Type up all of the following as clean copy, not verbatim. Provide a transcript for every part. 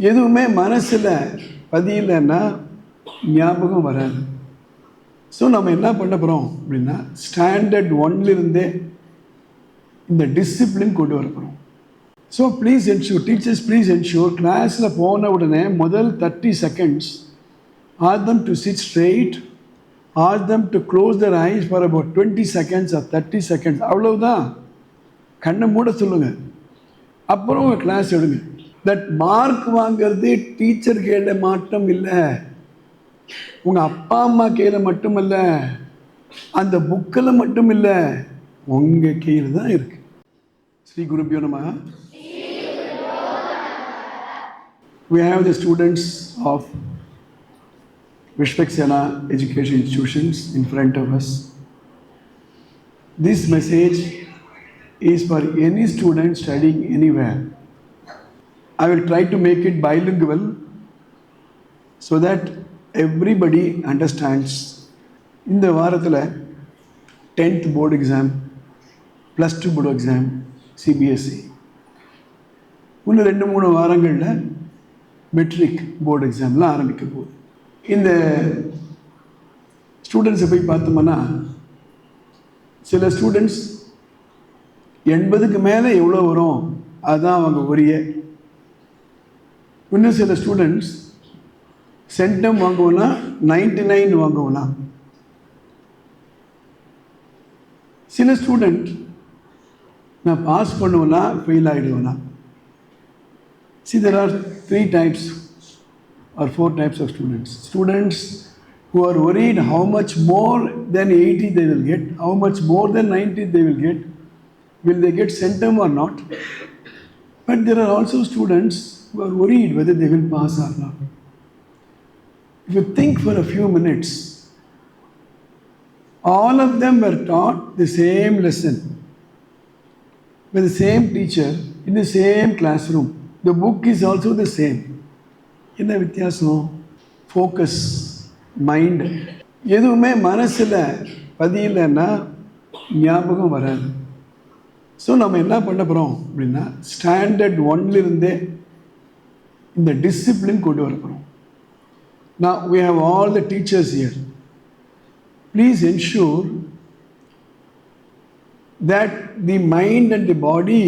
எதுவுமே மனசில் பதியலைன்னா ஞாபகம் வராது. ஸோ நம்ம என்ன பண்ண போகிறோம் அப்படின்னா, ஸ்டாண்டர்ட் 1லிருந்தே இந்த டிசிப்ளின் கொண்டு வர போகிறோம். So please ensure, teachers please ensure, கிளாஸில் போன உடனே முதல் 30 seconds ask them to sit straight, ask them to close their eyes for about 20 seconds or 30 seconds. அவ்வளவுதான், கண்ணை மூட சொல்லுங்கள். அப்புறம் உங்கள் கிளாஸ் எடுங்க. தட் மார்க் வாங்கிறது டீச்சர் கையில் மாற்றம் இல்லை, உங்கள் அப்பா அம்மா கையில் மட்டுமல்ல, அந்த புக்கில் மட்டும் இல்லை, உங்கள் கையில் தான் இருக்கு. ஸ்ரீ குருபியோ நமஹ. We have the students of Vishwaksena Education Institutions in front of us. This message is for any student studying anywhere. I will try to make it bilingual so that everybody understands. இந்த வாரத்தில் 10th board exam, +2 board exam, CBSE. இன்னும் 2-3 வாரங்களில் matric board எக்ஸாம்லாம் ஆரம்பிக்க போகுது. இந்த ஸ்டூடெண்ட்ஸை போய் பார்த்தோம்னா, சில ஸ்டூடெண்ட்ஸ் 80க்கு மேலே எவ்வளோ வரும் அதுதான் அவங்க ஒரே. இன்னும் சில ஸ்டூடெண்ட்ஸ் சென்டம் வாங்குவோன்னா 99 வாங்குவோன்னா, சில ஸ்டூடெண்ட் நான் பாஸ் பண்ணுவேன்னா fail ஆகிடுவேன்னா. See, there are 3 types or 4 types of students. Students who are worried how much more than 80 they will get, how much more than 90 they will they get centum or not. But there are also students who are worried whether they will pass or not. If you think for a few minutes, all of them were taught the same lesson by the same teacher in the same classroom. The book is also the same. என்ன வித்தியாசம்? Focus, mind. எதுவுமே மனசில் பதியலைன்னா ஞாபகம் வராது. So நம்ம என்ன பண்ண போகிறோம் அப்படின்னா, ஸ்டாண்டர்ட் 1லிருந்தே இந்த டிசிப்ளின் கொண்டு வர போகிறோம். Now we have all the teachers here. Please ensure that the mind and the body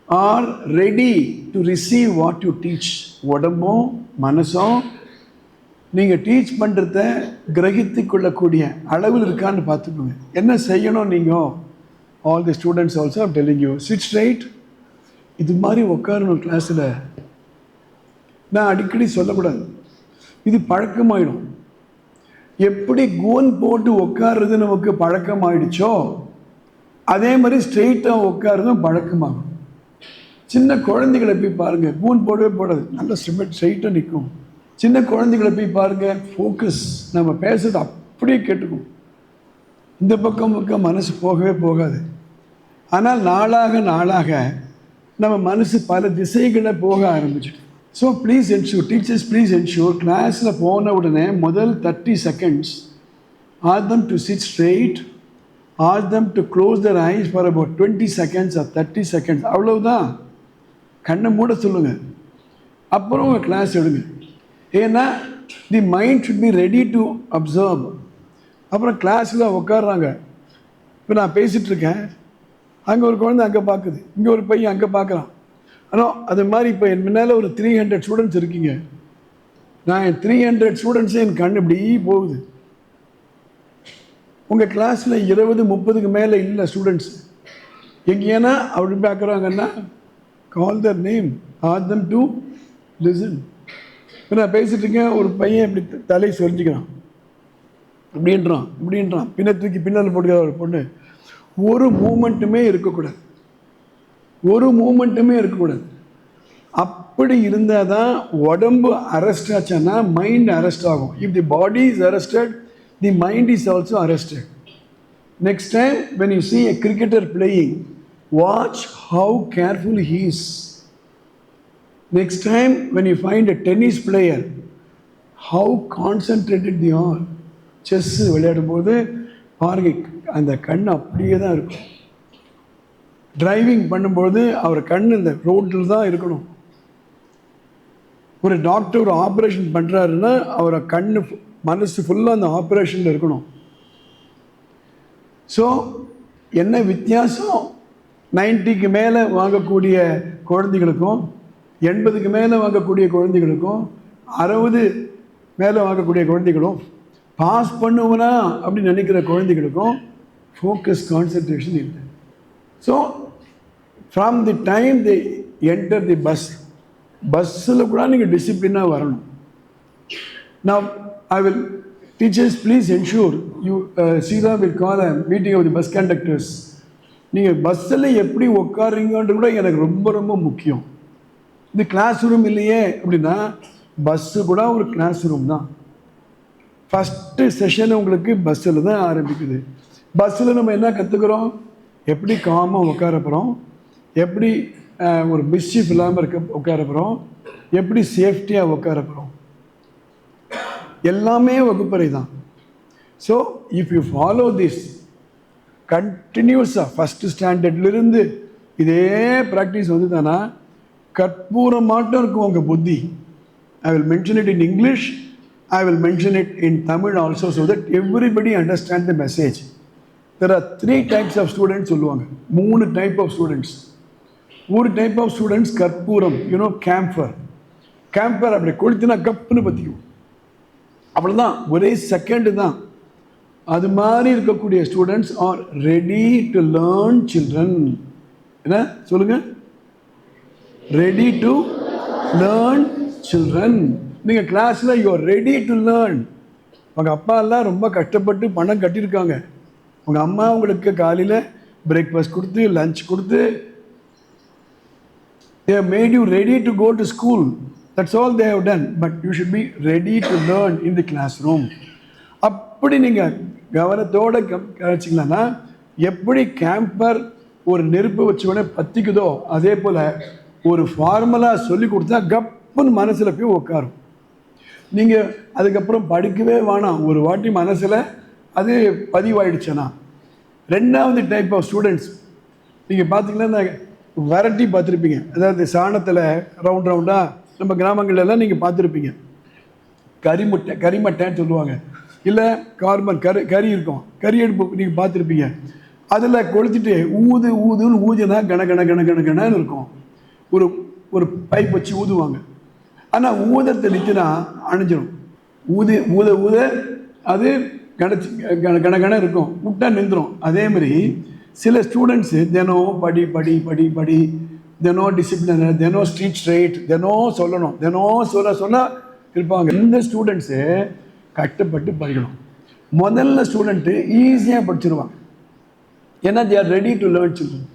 are ready to receive what you teach. உடம்போ மனசோ நீங்கள் டீச் பண்ணுறத கிரகித்து கொள்ளக்கூடிய அளவில் இருக்கான்னு பார்த்துக்கோங்க. என்ன செய்யணும் நீங்கள்? All the students also I'm telling you, sit straight. இது மாதிரி உட்காரணும் கிளாஸில். நான் அடிக்கடி சொல்லக்கூடாது, இது பழக்கமாயிடும். எப்படி கோன் போட்டு உட்கார்றது நமக்கு பழக்கமாயிடுச்சோ அதே மாதிரி ஸ்ட்ரெயிட்டாக உட்காருறதும் பழக்கமாகும். சின்ன குழந்தைகளை போய் பாருங்கள், கூன் போடவே போடாது, நல்ல ஸ்ட்ரைட்டாக நிற்கும். சின்ன குழந்தைகளை போய் பாருங்கள், ஃபோக்கஸ், நம்ம பேசுறது அப்படியே கேட்டுக்கும். இந்த பக்கம் மனசு போகவே போகாது. ஆனால் நாளாக நம்ம மனசு பல திசைகளை போக ஆரம்பிச்சிடும். So please ensure, teachers please ensure, கிளாஸில் போன உடனே முதல் 30 seconds ask them to sit straight, ask them to close their eyes for about 20 seconds or 30 seconds. அவ்வளவுதான், கண்ணை மூட சொல்லுங்கள். அப்புறம் உங்கள் கிளாஸ் எடுங்க. ஏன்னா the mind should be ready to observe. அப்புறம் கிளாஸில் உட்காடுறாங்க. இப்போ நான் பேசிகிட்ருக்கேன், அங்கே ஒரு குழந்தை அங்கே பார்க்குது, இங்கே ஒரு பையன் அங்கே பார்க்குறான். ஆனால் அது மாதிரி இப்போ என் முன்னால் ஒரு 300 ஸ்டூடெண்ட்ஸ் இருக்கீங்க. நான் என் 300 ஸ்டூடெண்ட்ஸே என் கண் இப்படி போகுது. உங்கள் கிளாஸில் 20-30க்கு மேலே இல்லை ஸ்டூடெண்ட்ஸ். எங்கேனா அப்படி பார்க்குறாங்கன்னா call their name, ask them to listen. இப்போ நான் பேசிகிட்டு இருக்கேன், ஒரு பையன் இப்படி தலையை சொரிஞ்சிக்கிறான், இப்படின்றான், பின்னால் போட்டுக்கிற ஒரு பொண்ணு. ஒரு மூமெண்ட்டுமே இருக்கக்கூடாது. அப்படி இருந்தால் தான் உடம்பு அரெஸ்ட் ஆச்சுன்னா மைண்ட் அரெஸ்ட் ஆகும். If the body is arrested, the mind is also arrested. Next time when you see a cricketer playing, watch how careful he is. Next time when you find a tennis player, how concentrated they are. Chess விளையாடும்போது பாருங்க, அந்த கண் அப்படியே தான் இருக்கும். Driving பண்ணும்போது அவர் கண் இந்த ரோட்டில் தான் இருக்கணும். ஒரு டாக்டர் ஒரு ஆப்ரேஷன் பண்ணுறாருன்னா அவரை கண்ணு மனசு ஃபுல்லாக அந்த ஆப்ரேஷனில் இருக்கணும். ஸோ என்ன வித்தியாசம் 90க்கு மேலே வாங்கக்கூடிய குழந்தைகளுக்கும் 80க்கு மேலே வாங்கக்கூடிய குழந்தைகளுக்கும் 60 மேலே வாங்கக்கூடிய குழந்தைகளும் பாஸ் பண்ணுவனா அப்படின்னு நினைக்கிற குழந்தைகளுக்கும் ஃபோக்கஸ் கான்சன்ட்ரேஷன் இல்லை. So from the time the enter தி பஸ்ஸில் கூட நீங்கள் டிசிப்ளினாக வரணும். நான் I will teachers please ensure you Sira will call a meeting of the bus conductors. நீங்கள் பஸ்ஸில் எப்படி உட்காருங்கன்றது கூட எனக்கு ரொம்ப ரொம்ப முக்கியம். இது கிளாஸ் ரூம் இல்லையே அப்படின்னா பஸ்ஸு கூட ஒரு கிளாஸ் ரூம் தான். ஃபஸ்ட்டு செஷன் உங்களுக்கு பஸ்ஸில் தான் ஆரம்பிக்குது. பஸ்ஸில் நம்ம என்ன கற்றுக்குறோம்? எப்படி காமாக உட்கார போகிறோம், எப்படி ஒரு மிஸ்சீஃப் இல்லாமல் உட்கார போகிறோம், எப்படி சேஃப்டியாக உட்கார போகிறோம், எல்லாமே வகுப்பறை தான். So if you follow this கண்டினியூஸாக ஃபஸ்ட்டு ஸ்டாண்டர்ட்லேருந்து இதே ப்ராக்டிஸ் வந்து தானா கற்பூரமாட்டம் இருக்கும் உங்கள் புத்தி. I will mention it in English, I will mention it in Tamil also, so that everybody understand the message. There are 3 types of students சொல்லுவாங்க. 3 type ஆஃப் ஸ்டூடெண்ட்ஸ். ஒரு டைப் ஆஃப் ஸ்டூடெண்ட்ஸ் கற்பூரம், கேம்பர். கேம்பர் அப்படி கொளுத்தினா கப்புன்னு பற்றிக்கும், அவ்வளோதான், ஒரே second தான். அது மாதிரி இருக்கக்கூடிய students are ready to learn children. என்ன சொல்லுங்க? Ready to learn children. நீங்கள் கிளாஸில் you are ready to learn. உங்கள் அப்பா எல்லாம் ரொம்ப கஷ்டப்பட்டு பணம் கட்டியிருக்காங்க. உங்கள் அம்மா உங்களுக்கு காலையில் பிரேக்ஃபாஸ்ட் கொடுத்து லஞ்ச் கொடுத்து they have made you ready to go to school. That's all they have done. But you should be ready to learn in the classroom. அப்படி நீங்கள் கவனத்தோடு கழிச்சிங்களா எப்படி கேம்பர் ஒரு நெருப்பு வச்ச உடனே பற்றிக்குதோ அதே போல் ஒரு ஃபார்முலா சொல்லி கொடுத்தா கப்புன்னு மனசில் போய் உட்காரும். நீங்கள் அதுக்கப்புறம் படிக்கவே வேணாம், ஒரு வாட்டி மனசில் அது பதிவாயிடுச்சுன்னா. 2வது டைப் ஆஃப் ஸ்டூடெண்ட்ஸ் நீங்கள் பார்த்தீங்கன்னா வெரைட்டி பார்த்துருப்பீங்க. அதாவது சாணத்தில் ரவுண்டாக நம்ம கிராமங்கள்லாம் நீங்கள் பார்த்துருப்பீங்க. கரிமட்டைன்னு சொல்லுவாங்க, இல்லை கார்பன் கறி இருக்கும், கறி அடுப்பு நீங்கள் பார்த்துருப்பீங்க. அதில் கொளுத்திட்டு ஊதுன்னு ஊதுனா கணன்னு இருக்கும். ஒரு பைப் வச்சு ஊதுவாங்க. ஆனால் ஊதத்தை நிற்கினா அணைஞ்சிடும். ஊத அது கண இருக்கும், விட்டா நின்றுடும். அதே மாதிரி சில ஸ்டூடெண்ட்ஸு தினம் படி தினம் டிசிப்ளின், தினம் ஸ்ட்ரைட், தினம் சொல்லணும், தினம் சொல்ல இருப்பாங்க. இந்த ஸ்டூடெண்ட்ஸு கஷ்டப்பட்டு படிக்கணும். முதல்ல ஸ்டூடெண்ட்டு ஈஸியாக படிச்சிருவாங்க, ஏன்னா they are ready to learn children.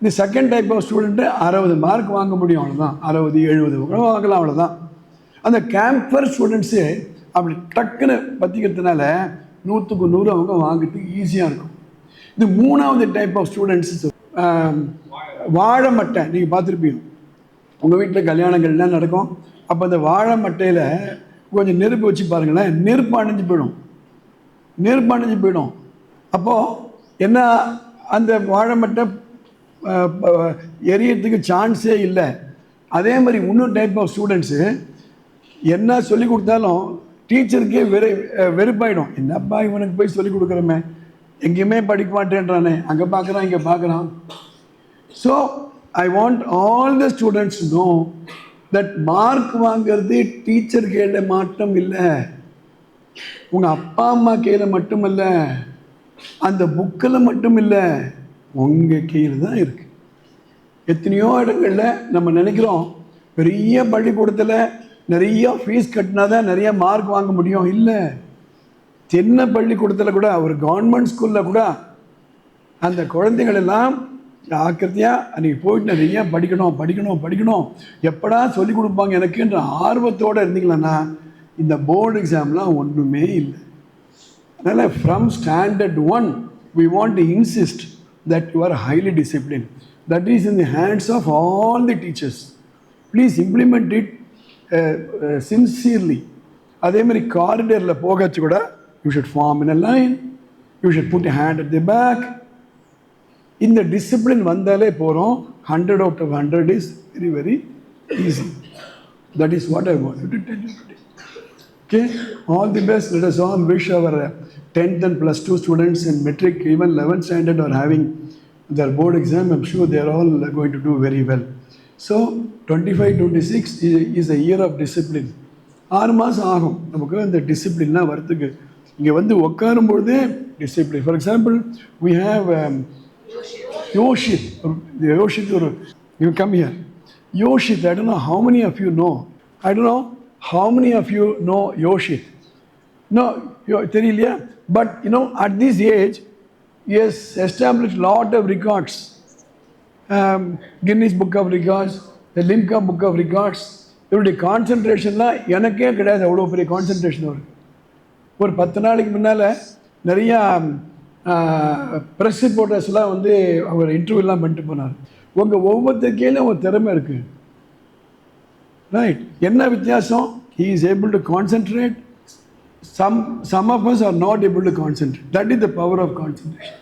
இந்த second type of student 60 mark வாங்க முடியும், அவ்வளோதான். 60 70 கூட வாங்கலாம், அவ்வளோதான். அந்த கேம்பர் ஸ்டூடெண்ட்ஸு அப்படி டக்குன்னு பற்றிக்கிறதுனால 100க்கு 100 அவங்க வாங்கிறதுக்கு ஈஸியாக இருக்கும். இது 3வது டைப் ஆஃப் ஸ்டூடெண்ட்ஸ் வாழை மட்டை. நீங்கள் பார்த்துருப்பீங்க, உங்கள் வீட்டில் கல்யாணங்கள்லாம் நடக்கும். அப்போ அந்த வாழை மட்டையில் கொஞ்சம் நெருப்பு வச்சு பாருங்களேன், நெருப்பு அணைஞ்சு போயிடும். அப்போது என்ன, அந்த வாழை மட்டை எரியறதுக்கு சான்ஸே இல்லை. அதே மாதிரி இன்னொரு டைப் ஆஃப் ஸ்டூடெண்ட்ஸு என்ன சொல்லி கொடுத்தாலும் டீச்சருக்கே வெறுப்பாயிடும். என்னப்பா இவனுக்கு போய் சொல்லி கொடுக்குறோமே, எங்கேயுமே படிக்க மாட்டேன்றானே, அங்கே பார்க்குறான் இங்கே பார்க்குறான். So I want all the students to know that mark வாங்கிறது டீச்சர் கையில் மட்டும் இல்லை, உங்கள் அப்பா அம்மா கையில் மட்டும் இல்லை, அந்த புக்கில் மட்டும் இல்லை, உங்கள் கையில் தான் இருக்குது. எத்தனையோ இடங்களில் நம்ம நினைக்கிறோம் பெரிய பள்ளிக்கூடத்தில் நிறைய ஃபீஸ் கட்டினா தான் நிறைய மார்க் வாங்க முடியும். இல்லை, சின்ன பள்ளிக்கூடத்தில் கூட, ஒரு கவர்மெண்ட் ஸ்கூலில் கூட அந்த குழந்தைகள் எல்லாம் ஜாக்கிரதையாக அன்றைக்கி போயிட்டு நிறைய படிக்கணும், எப்படா சொல்லிக் கொடுப்பாங்க எனக்குன்ற ஆர்வத்தோடு இருந்தீங்களன்னா இந்த போர்டு எக்ஸாம்லாம் ஒன்றுமே இல்லை. அதனால் from standard 1 we want to insist that you are highly disciplined. That is in the hands of all the teachers. Please implement it sincerely. அதே மாதிரி காரிடரில் போகச்சு கூட you should form in a line, you should put a hand at the back. இந்த discipline வந்தாலே போகிறோம். 100 out of 100 is very very easy. That is what I wanted to tell you today. Okay, all the best. Let us all wish our 10th and plus 2 students and metric, even 11th standard are having their board exam. I'm sure they are all going to do very well. So 25-26 is a year of discipline. 6 மாதம் ஆகும் நமக்கு அந்த டிசிப்ளின்லாம் வரத்துக்கு. இங்கே வந்து உட்காரும்பொழுதே discipline. For example we have Yoshit. Yoshit, you come here. Yoshit, I don't know how many of you know. I don't know how many of you know Yoshit. No, தெரியலையா? But you know, at this age, he has established lot of records. Guinness Book of Records, the Limca Book of Records. இவருடைய கான்சன்ட்ரேஷன்லாம் எனக்கே கிடையாது, அவ்வளோ பெரிய concentration வரும். ஒரு 10 நாளைக்கு முன்னால் நிறையா ப்ரெஸ் ரிப்போர்ட்டர்ஸ்லாம் வந்து அவர் இன்டர்வியூலாம் பண்ணிட்டு போனார். உங்கள் ஒவ்வொருத்தருக்கையிலும் ஒரு திறமை இருக்குது, ரைட்? என்ன வித்தியாசம்? He is able to concentrate. Some of us are not able to concentrate. That is the power of concentration.